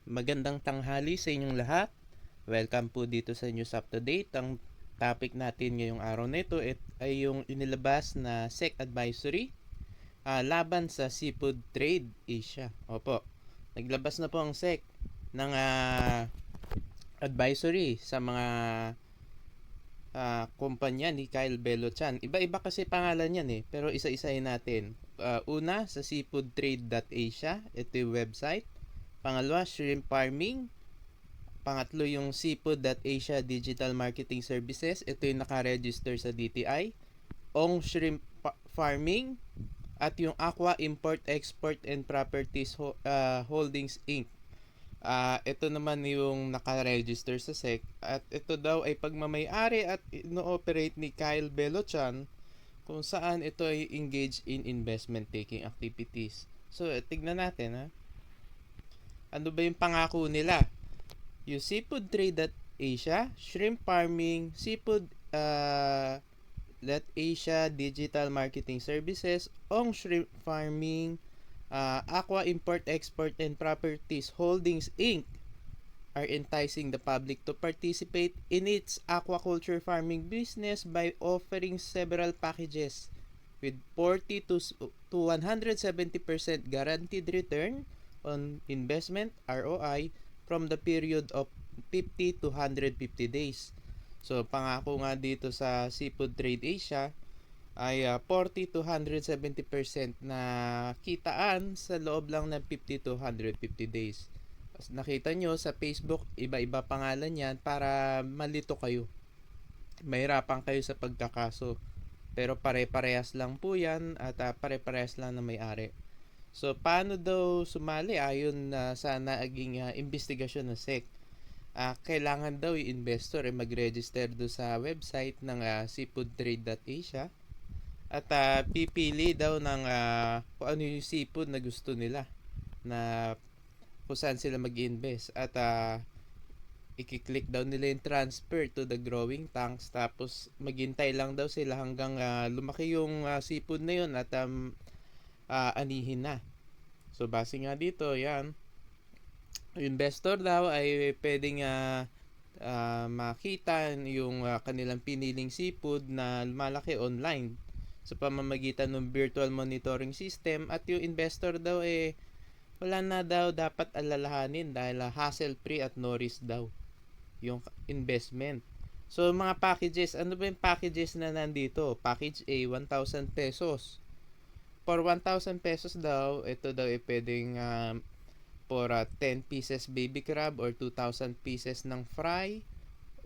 Magandang tanghali sa inyong lahat. Welcome po dito sa News Up to Date. Ang topic natin ngayong araw na ito ay yung inilabas na SEC advisory laban sa Seafood Trade Asia. Opo, naglabas na po ang SEC ng advisory sa mga kumpanya ni Kyle Bello-Chan. Iba-iba kasi pangalan yan pero isa-isahin natin. Una, sa seafoodtrade.asia, ito yung website. Pangalawa, shrimp farming. Pangatlo, yung seafood.asia Digital Marketing Services. Ito yung nakaregister sa DTI. Ong Shrimp Farming. At yung Aqua Import, Export and Properties Holdings Inc. Ito naman yung nakaregister sa SEC. At ito daw ay pagmamayari at ino-operate ni Kyle Bello-Chan, kung saan ito ay engaged in investment taking activities. So, tignan natin ano ba yung pangako nila? Yung Seafood Trade at Asia, Shrimp Farming, Seafood Asia Digital Marketing Services, Ong Shrimp Farming, Aqua Import, Export and Properties Holdings Inc. are enticing the public to participate in its aquaculture farming business by offering several packages with 40 to 170% guaranteed return on investment ROI from the period of 50 to 150 days. So, pangako nga dito sa Seafood Trade Asia ay 40 to 170% na kitaan sa loob lang ng 50 to 150 days. As nakita nyo sa Facebook, iba-iba pangalan yan para malito kayo. Mahirapan kayo sa pagkakaso. Pero pare-parehas lang po yan at pare-parehas lang na may-ari. So, paano daw sumali ayon sa naging investigasyon ng SEC? Kailangan daw yung investor ay mag-register do sa website ng seafoodtrade.asia at pipili daw ng kung ano yung seafood na gusto nila na kung saan sila mag-invest at i-click daw nila yung transfer to the growing tanks, tapos maghintay lang daw sila hanggang lumaki yung seafood na yun at anihin na. So base nga dito, yan, investor daw ay pwedeng makita yung kanilang piniling seafood na lumalaki online sa pamamagitan ng virtual monitoring system, at yung investor daw wala na daw dapat alalahanin dahil hassle-free at no risk daw yung investment. So mga packages, ano ba yung packages na nandito? Package A, 1,000 pesos. For 1,000 pesos daw, ito daw pwedeng for 10 pieces baby crab or 2,000 pieces ng fry.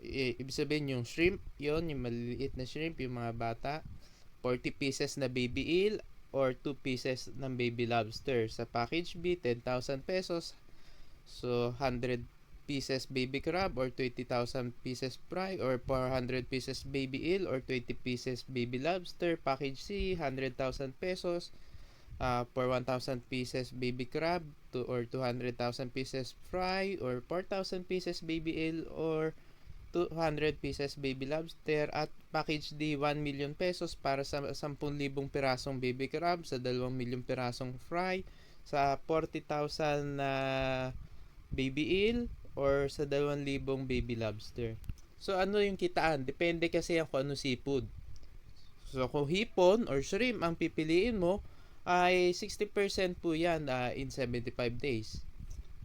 Ibig sabihin yung shrimp, yon yung maliliit na shrimp, yung mga bata. 40 pieces na baby eel or 2 pieces ng baby lobster. Sa package B, 10,000 pesos. So, 100 pieces baby crab or 20,000 pieces fry or 400 pieces baby eel or 20 pieces baby lobster. Package C, 100,000 pesos for 1,000 pieces baby crab or 200,000 pieces fry or 4,000 pieces baby eel or 200 pieces baby lobster. At package D, 1 million pesos para sa 10,000 pirasong baby crab, sa 2 milyong pirasong fry, sa 40,000 na baby eel or sa 2,000 baby lobster. So ano yung kitaan? Depende kasi yan kung ano seafood. So kung hipon or shrimp ang pipiliin mo, ay 60% po yan in 75 days.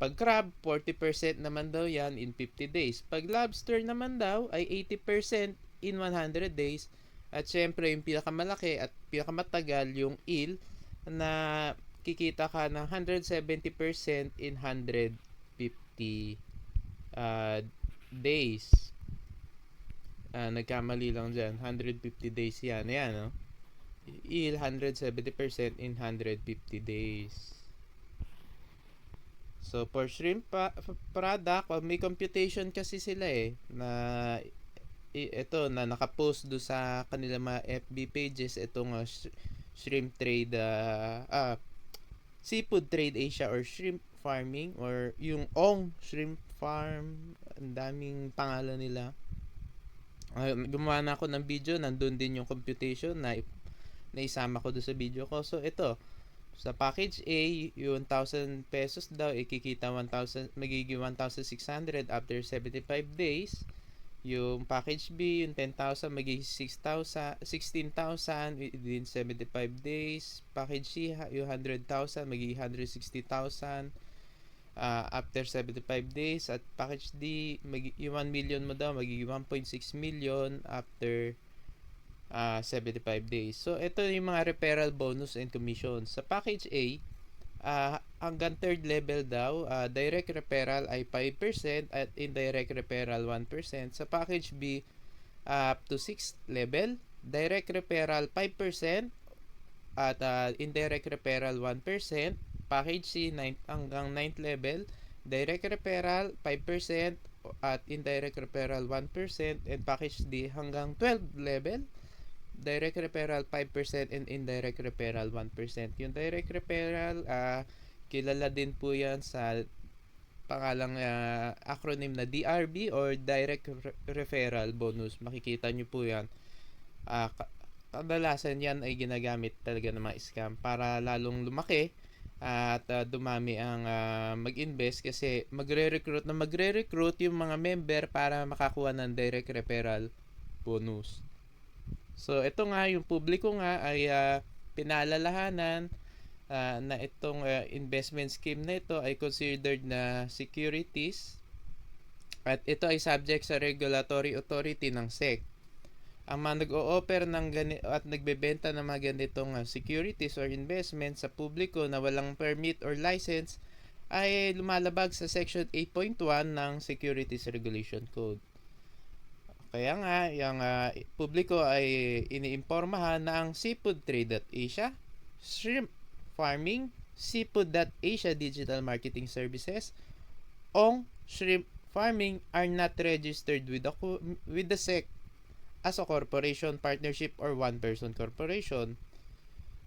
Pag crab, 40% naman daw yan in 50 days. Pag lobster naman daw ay 80% in 100 days. At syempre yung pinakamalaki at pinakamatagal yung eel na kikita ka ng 170% in 150 days. Nagkamali lang dyan. 150 days yan. Ayan, no? Eel, 170% in 150 days. So, for shrimp product, may computation kasi sila na ito na nakapost do sa kanila mga FB pages, itong shrimp trade Seafood Trade Asia or shrimp farming or yung Ong Shrimp Farm, ang daming pangalan nila. Gumawa na ako ng video, nandun din yung computation na isama ko do sa video ko. So ito, Sa package A, yung 1,000 pesos daw, ikikita 1,000, magiging 1,600 after 75 days. Yung package B, yung 10,000, magiging 6,000, 16,000 within 75 days. Package C, yung 100,000, magiging 160,000 after 75 days. At package D, yung 1 million mo daw, magiging 1.6 million after 75 days. So, ito yung mga referral bonus and commissions. Sa package A, hanggang third level daw, direct referral ay 5% at indirect referral 1%. Sa package B, up to 6th level, direct referral 5% at indirect referral 1%. Package C, hanggang 9th level, direct referral 5% at indirect referral 1%. And package D, hanggang 12th level, direct referral 5% and indirect referral 1%. Yung direct referral, kilala din po yan sa pangalang acronym na DRB or Direct Referral Bonus. Makikita nyo po yan. Kadalasan yan ay ginagamit talaga ng mga scam para lalong lumaki at dumami ang mag-invest kasi magre-recruit yung mga member para makakuha ng direct referral bonus. So, ito nga, yung publiko nga ay pinaalalahanan na itong investment scheme na ito ay considered na securities at ito ay subject sa regulatory authority ng SEC. Ang mga nag-o-offer at nagbebenta ng mga ganitong securities or investment sa publiko na walang permit or license ay lumalabag sa Section 8.1 ng Securities Regulation Code. Kaya nga, yung publiko ay iniimpormahan na ang Seafood.Asia, Shrimp Farming, Seafood.Asia Digital Marketing Services, Ong Shrimp Farming are not registered with the SEC as a corporation, partnership, or one-person corporation.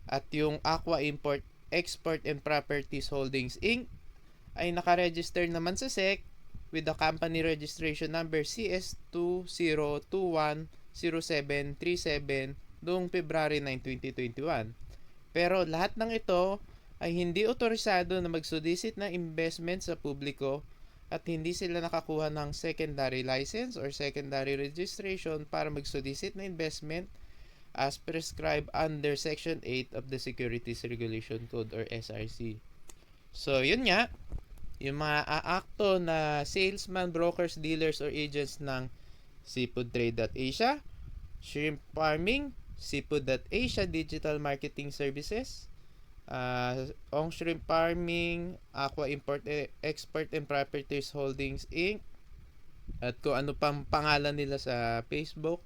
At yung Aqua Import, Export, and Properties Holdings Inc. ay nakaregister naman sa SEC with the company registration number CS20210737 noong February 9, 2021. Pero lahat ng ito ay hindi otorisado na mag-solicit ng investment sa publiko at hindi sila nakakuha ng secondary license or secondary registration para mag-solicit ng investment as prescribed under Section 8 of the Securities Regulation Code or SRC. So, yun nga, yung mga aakto na salesman, brokers, dealers, or agents ng Seafood.Asia, Shrimp Farming, Seafood.Asia Digital Marketing Services, Ong Shrimp Farming, Aqua Import, Export, and Properties Holdings Inc. At kung ano pang pangalan nila sa Facebook,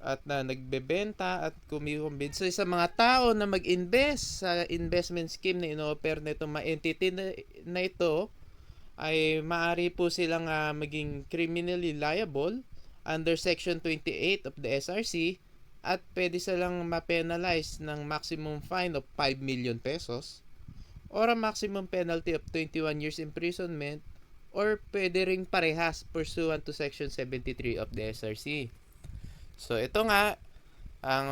at na nagbebenta at kumikimbinsi sa mga tao na mag-invest sa investment scheme na ino-offer nito mga entity na ito ay maaari po silang maging criminally liable under Section 28 of the SRC at pwede silang ma-penalize ng maximum fine of 5 million pesos or a maximum penalty of 21 years imprisonment or pwede ring parehas pursuant to Section 73 of the SRC. So, ito nga, ang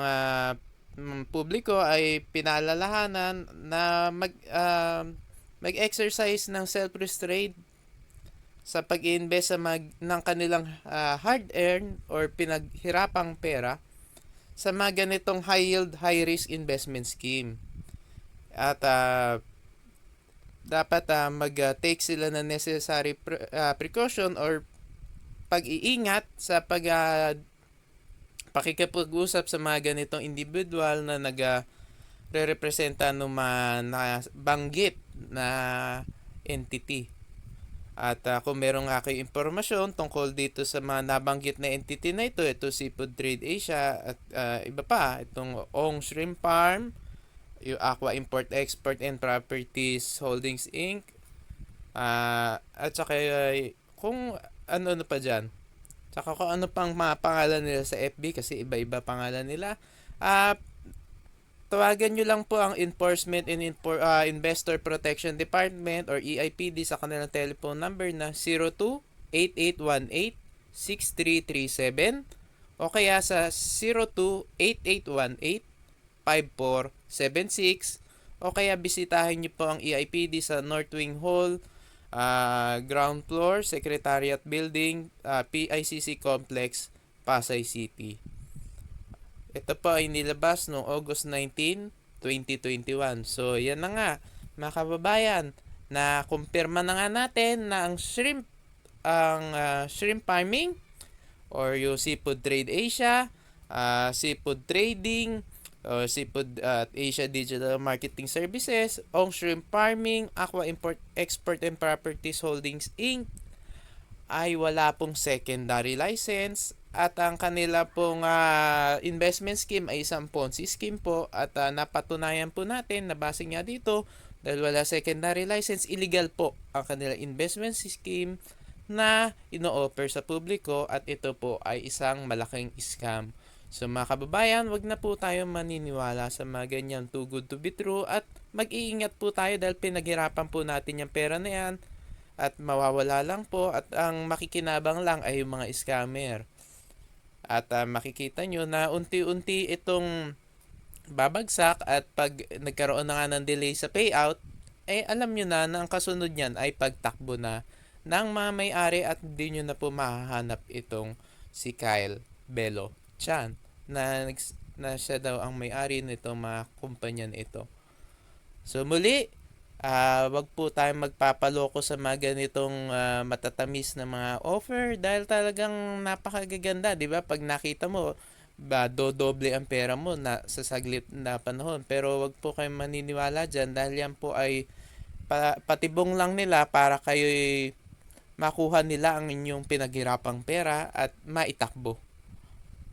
publiko ay pinaalalahanan na mag-exercise ng self-restraint sa pag-invest ng kanilang hard-earned or pinaghirapang pera sa mga ganitong high-yield, high-risk investment scheme. At dapat mag-take sila ng necessary precaution or pag-iingat sa pakikipag-usap sa mga ganitong individual na nagre-representa ng mga nabanggit na entity. At kung meron kayo impormasyon tungkol dito sa mga nabanggit na entity na ito Seafood.Asia at iba pa, itong Ong Shrimp Farm, yung Aqua Import, Export, and Properties Holdings Inc. At saka kung ano pa dyan. Saka kung ano pang mga pangalan nila sa FB kasi iba-iba pangalan nila. Tawagan nyo lang po ang Enforcement and Investor Protection Department or EIPD sa kanilang telephone number na 02-8818-6337 o kaya sa 0917-889-5476 o kaya bisitahin niyo po ang EIPD sa North Wing Hall, ground floor, Secretariat Building, PICC Complex, Pasay City. Ito po ay nilabas noong August 19, 2021. So, yan na nga, mga kababayan, na kumpirma na nga natin na ang shrimp farming or yung Seafood Trade Asia, Seafood Trading, Seafood Asia Digital Marketing Services, Ong Shrimp Farming, Aqua Import, Export and Properties Holdings Inc. ay wala pong secondary license at ang kanila pong investment scheme ay isang Ponzi scheme po at napatunayan po natin na base nga dito dahil wala secondary license, illegal po ang kanila investment scheme na ino-offer sa publiko at ito po ay isang malaking scam. So mga kababayan, wag na po tayo maniniwala sa mga ganyan too good to be true at mag-iingat po tayo dahil pinaghirapan po natin yung pera na yan at mawawala lang po at ang makikinabang lang ay yung mga scammer. At makikita nyo na unti-unti itong babagsak at pag nagkaroon na nga ng delay sa payout, alam nyo na ang kasunod niyan ay pagtakbo na ng mga may-ari at hindi nyo na po mahahanap itong si Kyle Bello Chan na siya daw ang may-ari nitong mga kumpanya nito. So muli, wag po tayong magpapaloko sa mga ganitong matatamis na mga offer dahil talagang napakagaganda, di ba? Pag nakita mo, dodoble ang pera mo na sa saglit na panahon. Pero wag po kayong maniniwala dyan dahil yan po ay patibong lang nila para kayo makuha nila ang inyong pinaghirapang pera at maitakbo.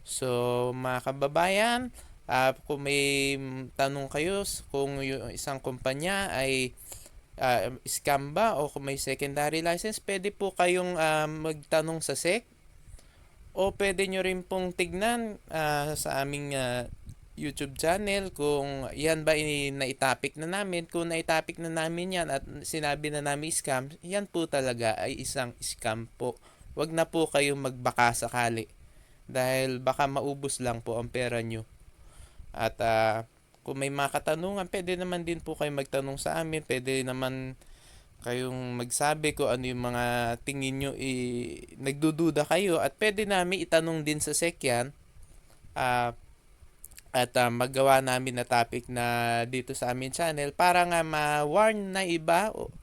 So mga kababayan, kung may tanong kayo kung yung isang kumpanya ay scam ba o kung may secondary license, pwede po kayong magtanong sa SEC o pwede nyo rin pong tignan sa aming YouTube channel kung yan ba naitapik na namin. Kung naitapik na namin yan at sinabi na namin scam, yan po talaga ay isang scam po. Wag na po kayong magbaka sakali dahil baka maubos lang po ang pera nyo. At kung may mga katanungan, pwede naman din po kayong magtanong sa amin. Pwede naman kayong magsabi kung ano yung mga tingin nyo nagdududa kayo at pwede namin itanong din sa SEC yan at magawa namin na topic na dito sa aming channel para nga ma-warn na iba o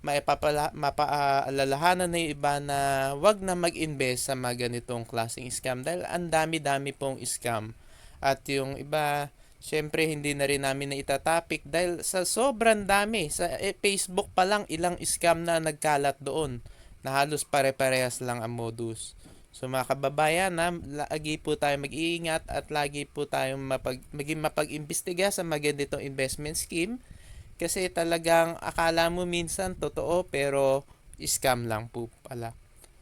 mapaalalahanan na iba na wag na mag-invest sa mga ganitong klaseng scam dahil ang dami-dami pong scam at yung iba syempre hindi na rin namin na itatopic dahil sa sobrang dami sa Facebook pa lang ilang scam na nagkalat doon na halos pare-parehas lang ang modus. So mga kababayan, lagi po tayo mag-iingat at lagi po tayong maging mapag-imbestiga sa mga ganitong investment scheme kasi talagang akala mo minsan totoo pero scam lang po pala.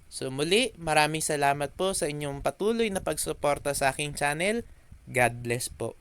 So muli, maraming salamat po sa inyong patuloy na pagsuporta sa aking channel. God bless po.